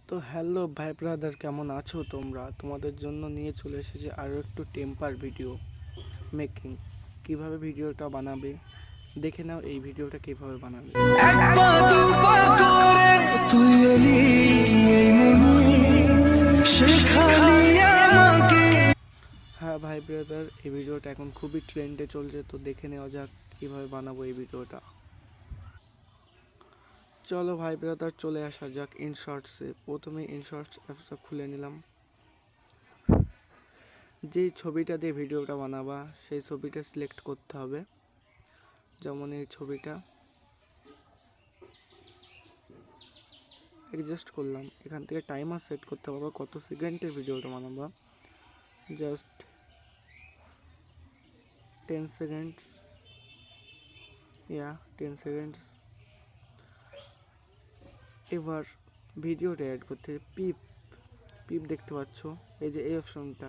তো হ্যালো ভাই ব্রাদার, কেমন আছো তোমরা? তোমাদের জন্য নিয়ে চলে এসেছি আরও একটু টেম্পার ভিডিও মেকিং। কিভাবে ভিডিওটা বানাবে দেখে নাও। এই ভিডিওটা কিভাবে বানাবে। হ্যাঁ ভাই ব্রাদার, এই ভিডিওটা এখন খুবই ট্রেন্ডে চলছে, তো দেখে নেওয়া যাক কিভাবে বানাবো এই ভিডিওটা। চলো ভাই ব্রাদার, চলে আসা যাক ইনশর্টসে। প্রথমে ইনশর্টস অ্যাপসটা খুলে নিলাম। যেই ছবিটা দিয়ে ভিডিওটা বানাবা সেই ছবিটা সিলেক্ট করতে হবে। যেমন এই ছবিটা অ্যাডজাস্ট করলাম। এখান থেকে টাইমার সেট করতে পারবো কত সেকেন্ডের ভিডিওটা বানাবা। Just 10 seconds, 10 seconds. এবার ভিডিওটা অ্যাড করতে পিপ দেখতে পাচ্ছ, এই যে এই অপশনটা,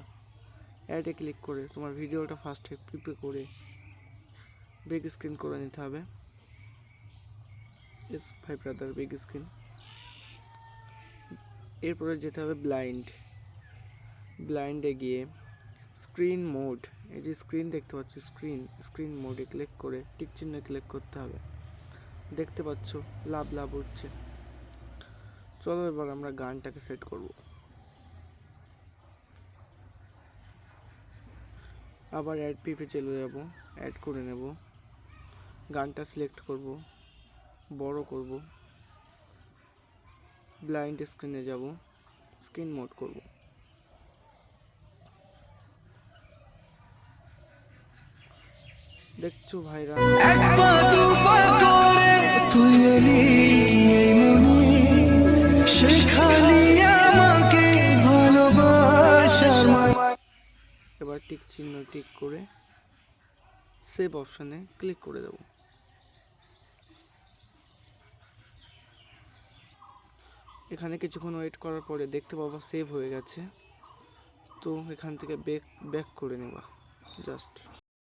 অ্যাডে ক্লিক করে তোমার ভিডিওটা ফার্স্টে পিপে করে বিগ স্ক্রিন করে নিতে হবে। এস ভাই ব্রাদার, বিগ স্ক্রিন। এরপরে যেতে হবে ব্লাইন্ডে গিয়ে স্ক্রিন মোড, এই যে স্ক্রিন দেখতে পাচ্ছ, স্ক্রিন মোডে ক্লিক করে টিক চিহ্ন ক্লিক করতে হবে। দেখতে পাচ্ছ লাভ উঠছে। চলো এবার আমরা গানটাকে সেট করব। আবার অ্যাড পিপে চলে যাব, অ্যাড করে নেব, গানটা সিলেক্ট করব, বড় করব, ব্লাইন্ড স্ক্রিনে যাব, স্ক্রিন মোড করব। দেখছো ভাইরা, এবার টিক চিহ্ন টিক করে সেভ অপশানে ক্লিক করে দেব। এখানে কিছুক্ষণ ওয়েট করার পরে দেখতে পাবো সেভ হয়ে গেছে। তো এখান থেকে ব্যাক করে নেবা জাস্ট।